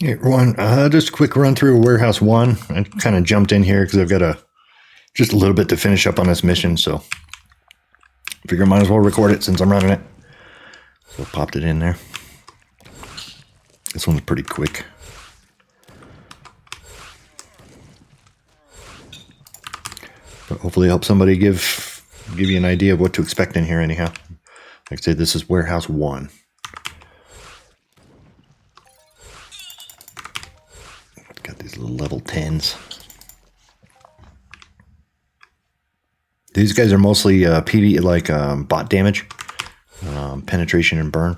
Hey everyone, just a quick run through Warehouse 1. I kind of jumped in here because I've got just a little bit to finish up on this mission, so I figure I might as well record it since I'm running it. So I popped it in there. This one's pretty quick. But hopefully help somebody give you an idea of what to expect in here anyhow. Like I said, this is Warehouse 1. Got these little level 10s. These guys are mostly PV, like bot damage, penetration and burn.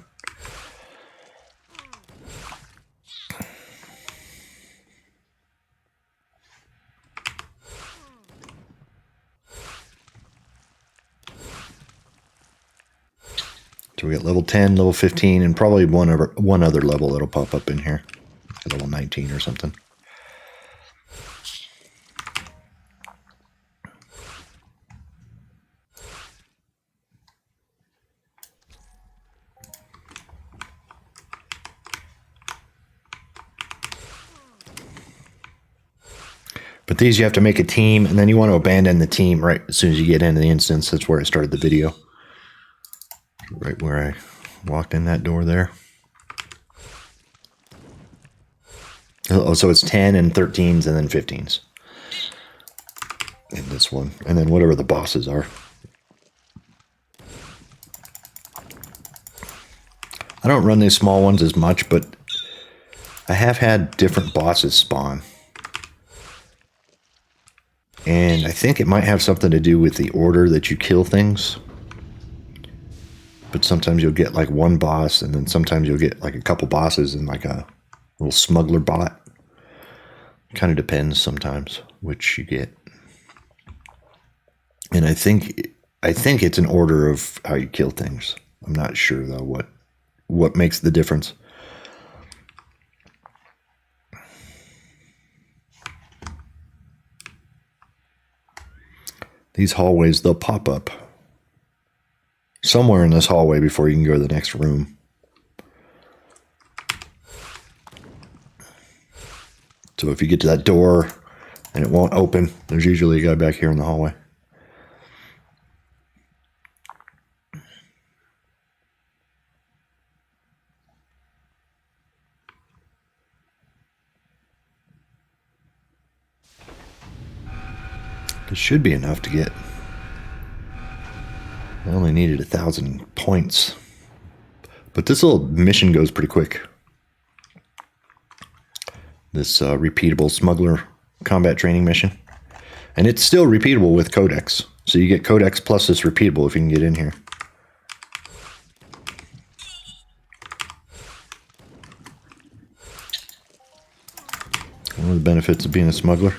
So we got level 10, level 15, and probably one other level that'll pop up in here. Level 19 or something. But these you have to make a team, and then you want to abandon the team right as soon as you get into the instance. That's where I started the video. Right where I walked in that door there. Oh, so it's 10 and 13s and then 15s. In this one. And then whatever the bosses are. I don't run these small ones as much, but I have had different bosses spawn. And I think it might have something to do with the order that you kill things. But sometimes you'll get like one boss, and then sometimes you'll get like a couple bosses and like a little smuggler bot. Kind of depends sometimes which you get. And I think it's an order of how you kill things. I'm not sure though what makes the difference. These hallways, they'll pop up somewhere in this hallway before you can go to the next room. So if you get to that door and it won't open, there's usually a guy back here in the hallway. This should be enough to get. I only needed 1,000 points. But this little mission goes pretty quick. This repeatable smuggler combat training mission. And it's still repeatable with codex. So you get codex plus this repeatable if you can get in here. One of the benefits of being a smuggler.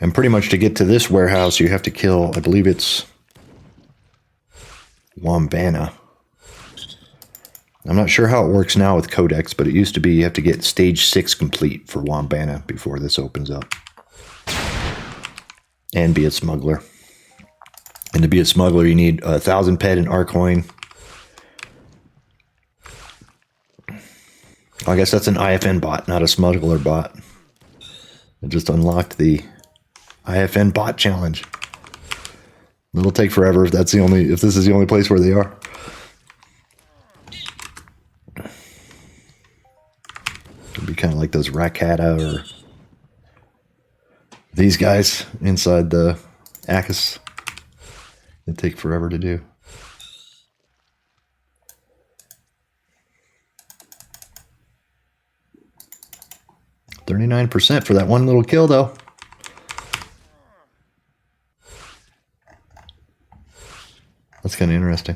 And pretty much to get to this warehouse, you have to kill, I believe it's Wombana. I'm not sure how it works now with Codex, but it used to be you have to get stage 6 complete for Wombana before this opens up. And be a smuggler. And to be a smuggler, you need 1,000 pet and Arkoin. I guess that's an IFN bot, not a smuggler bot. I just unlocked the IFN bot challenge. It'll take forever if this is the only place where they are. It'll be kind of like those Arkadia or these guys inside the Akis. They take forever to do. %39% for that one little kill though. That's kind of interesting.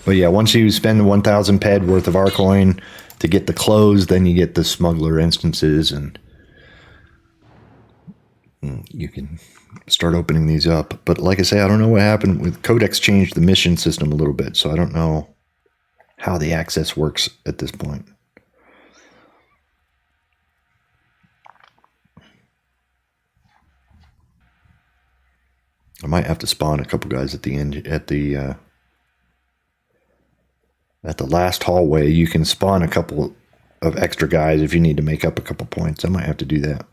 But yeah, once you spend 1,000 ped worth of Arkoin to get the clothes, then you get the smuggler instances, and you can start opening these up. But like I say, I don't know what happened with Codex changed the mission system a little bit, so I don't know how the access works at this point. I might have to spawn a couple guys at the end, at the last hallway. You can spawn a couple of extra guys if you need to make up a couple points. I might have to do that.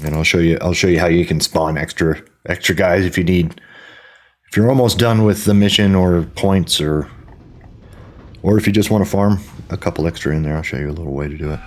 And I'll show you how you can spawn extra guys if you need, if you're almost done with the mission or points, or if you just want to farm a couple extra in there. I'll show you a little way to do it.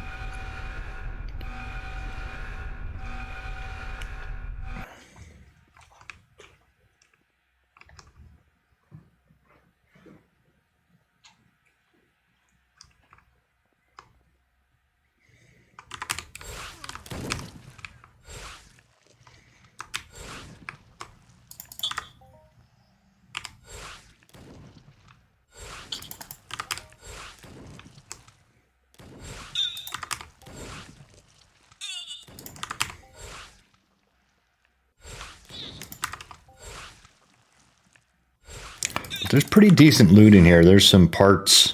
There's pretty decent loot in here. There's some parts.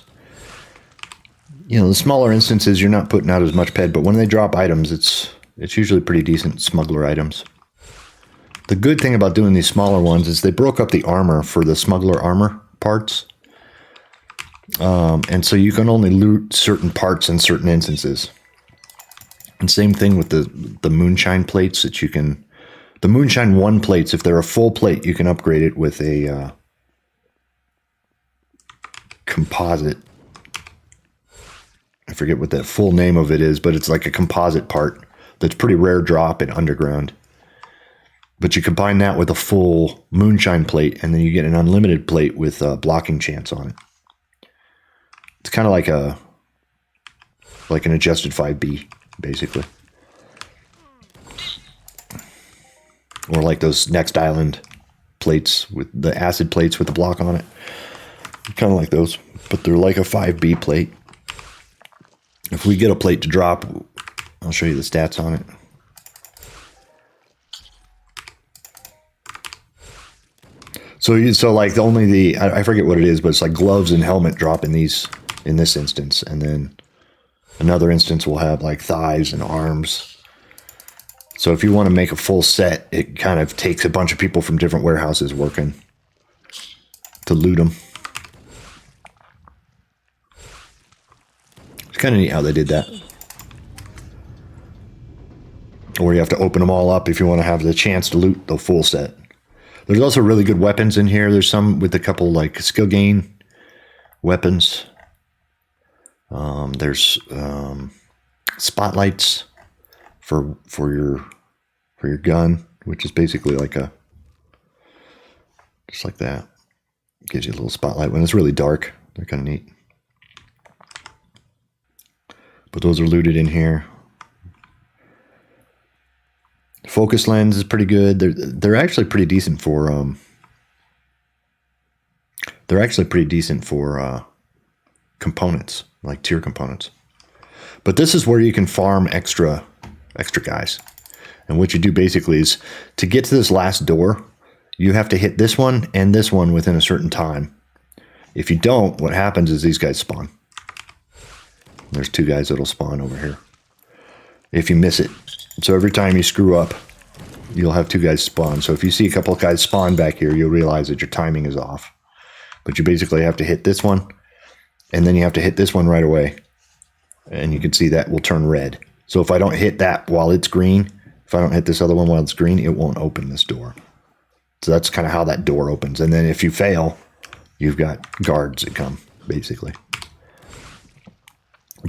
You know, the smaller instances, you're not putting out as much ped, but when they drop items, it's usually pretty decent smuggler items. The good thing about doing these smaller ones is they broke up the armor for the smuggler armor parts. And so you can only loot certain parts in certain instances. And same thing with the moonshine plates that you can... The moonshine 1 plates, if they're a full plate, you can upgrade it with a... composite. I forget what that full name of it is, but it's like a composite part that's pretty rare drop in underground. But you combine that with a full moonshine plate, and then you get an unlimited plate with a blocking chance on it. It's kind of like an adjusted 5B, basically. Or like those Next Island plates with the acid plates with the block on it. Kind of like those, but they're like a 5B plate. If we get a plate to drop, I'll show you the stats on it. So like only I forget what it is, but it's like gloves and helmet drop in this instance, and then another instance will have like thighs and arms. So if you want to make a full set, it kind of takes a bunch of people from different warehouses working to loot them. It's kind of neat how they did that. Or you have to open them all up if you want to have the chance to loot the full set. There's also really good weapons in here. There's some with a couple like skill gain weapons. There's spotlights for your gun, which is basically like just like that. Gives you a little spotlight when it's really dark. They're kind of neat. But those are looted in here. Focus lens is pretty good. They're actually pretty decent for components, like tier components. But this is where you can farm extra guys. And what you do basically is to get to this last door, you have to hit this one and this one within a certain time. If you don't, what happens is these guys spawn. There's 2 guys that'll spawn over here if you miss it. So every time you screw up, you'll have 2 guys spawn. So if you see a couple of guys spawn back here, you'll realize that your timing is off. But you basically have to hit this one, and then you have to hit this one right away. And you can see that will turn red. So if I don't hit that while it's green, if I don't hit this other one while it's green, it won't open this door. So that's kind of how that door opens. And then if you fail, you've got guards that come, basically.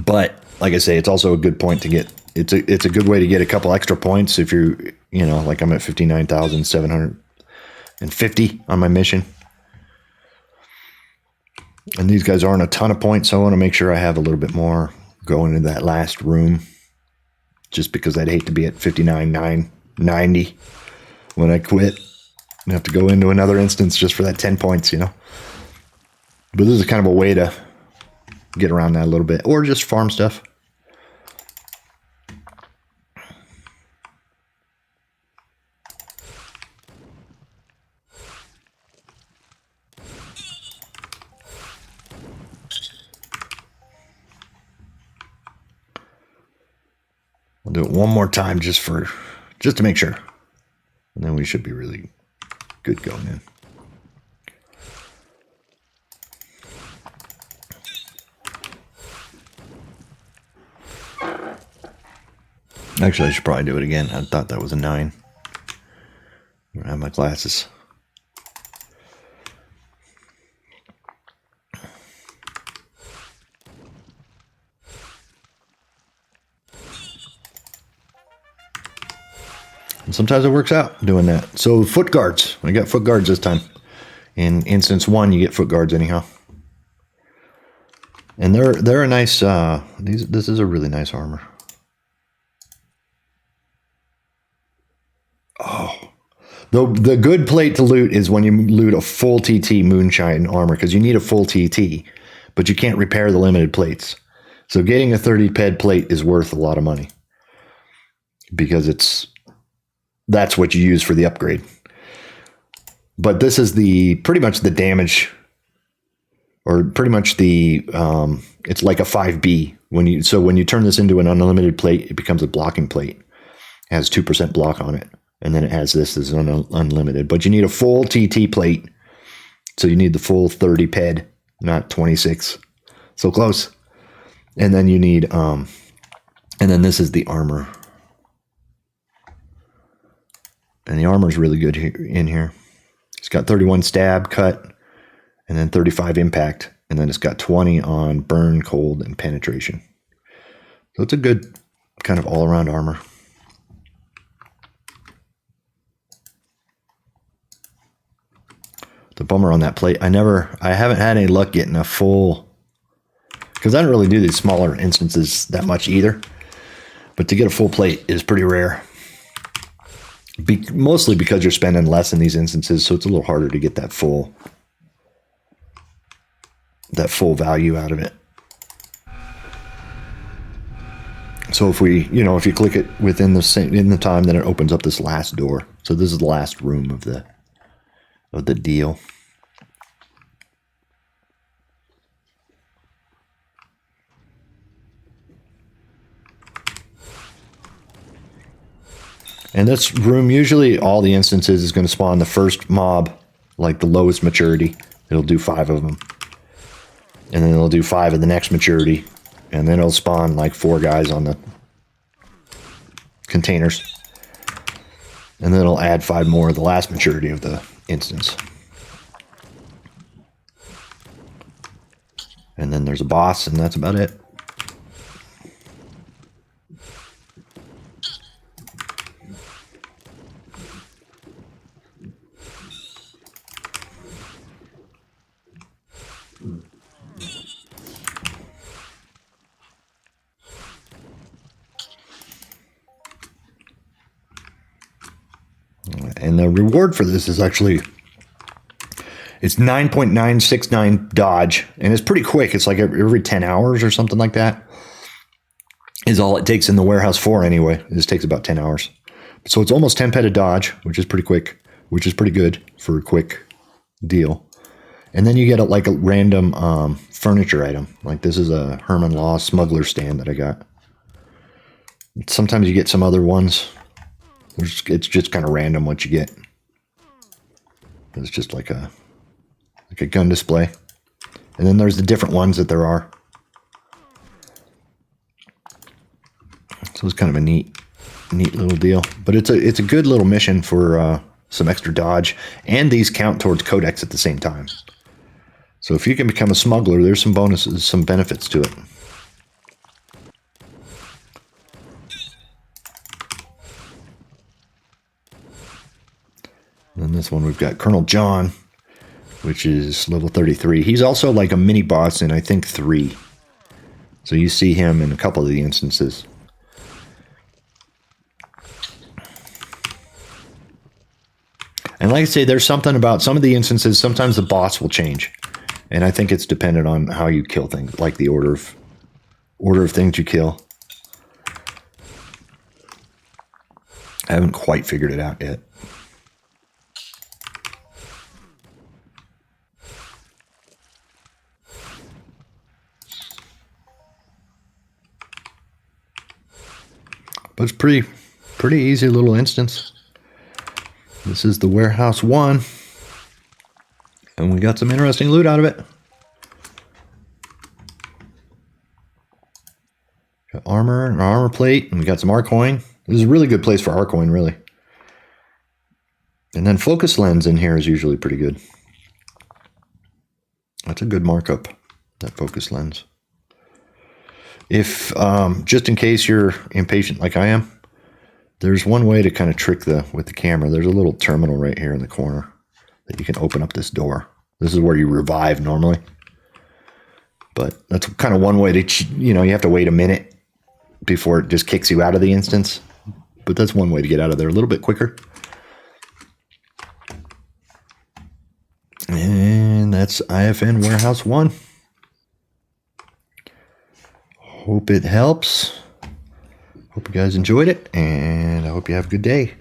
But like I say, it's also a good point to get. It's a good way to get a couple extra points if you're, like I'm at 59,750 on my mission. And these guys aren't a ton of points, so I want to make sure I have a little bit more going into that last room. just because I'd hate to be at 59,990 when I quit and have to go into another instance just for that 10 points, you know. But this is kind of a way to get around that a little bit, or just farm stuff. I'll do it one more time just to make sure. And then we should be really good going in. Actually, I should probably do it again. I thought that was a 9. I don't have my glasses. And sometimes it works out doing that. So foot guards. I got foot guards this time. In instance 1, you get foot guards anyhow. And they're a nice. This is a really nice armor. Oh, the good plate to loot is when you loot a full TT moonshine armor, because you need a full TT, but you can't repair the limited plates. So getting a 30 ped plate is worth a lot of money because that's what you use for the upgrade. But this is pretty much the damage, or pretty much it's like a 5B. When you turn this into an unlimited plate, it becomes a blocking plate. It has 2% block on it. And then it has this as unlimited. But you need a full TT plate. So you need the full 30 ped, not 26. So close. And then you need, and then this is the armor. And the armor is really good in here. It's got 31 stab, cut, and then 35 impact. And then it's got 20 on burn, cold, and penetration. So it's a good kind of all-around armor. The bummer on that plate, I haven't had any luck getting a full, because I don't really do these smaller instances that much either. But to get a full plate is pretty rare. Mostly because you're spending less in these instances, so it's a little harder to get that full value out of it. So if you click it in the time, then it opens up this last door. So this is the last room of the deal. And this room, usually all the instances is going to spawn the first mob, like the lowest maturity. It'll do 5 of them. And then it'll do 5 of the next maturity. And then it'll spawn like 4 guys on the containers. And then it'll add 5 more of the last maturity of the instance. And then there's a boss, and that's about it. And the reward for this is actually, it's 9.969 dodge, and it's pretty quick. It's like every 10 hours or something like that is all it takes in the warehouse 4 anyway. This takes about 10 hours. So it's almost 10 ped of dodge, which is pretty quick, which is pretty good for a quick deal. And then you get like a random furniture item. Like this is a Herman Law smuggler stand that I got. Sometimes you get some other ones. It's just kind of random what you get. It's just like a gun display. And then there's the different ones that there are. So it's kind of a neat little deal. But it's a good little mission for some extra dodge. And these count towards codex at the same time. So if you can become a smuggler, there's some bonuses, some benefits to it. And this one we've got Colonel John, which is level 33. He's also like a mini boss in I think 3. So you see him in a couple of the instances. And like I say, there's something about some of the instances, sometimes the boss will change. And I think it's dependent on how you kill things, like the order of things you kill. I haven't quite figured it out yet. But it's pretty easy little instance. This is the Warehouse 1. And we got some interesting loot out of it. Got armor and an armor plate, and we got some Arkoin. This is a really good place for Arkoin, really. And then focus lens in here is usually pretty good. That's a good markup, that focus lens. If, just in case you're impatient like I am, there's one way to kind of trick with the camera. There's a little terminal right here in the corner that you can open up this door. This is where you revive normally. But that's kind of one way to, you have to wait a minute before it just kicks you out of the instance. But that's one way to get out of there a little bit quicker. And that's IFN Warehouse 1. Hope it helps. Hope you guys enjoyed it, and I hope you have a good day.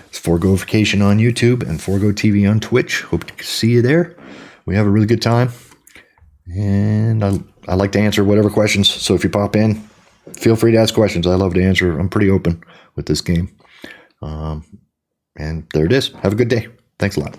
It's Forgo Vacation on YouTube and Forgo TV on Twitch. Hope to see you there. We have a really good time, and I like to answer whatever questions. So if you pop in, feel free to ask questions. I love to answer. I'm pretty open with this game. And there it is. Have a good day. Thanks a lot.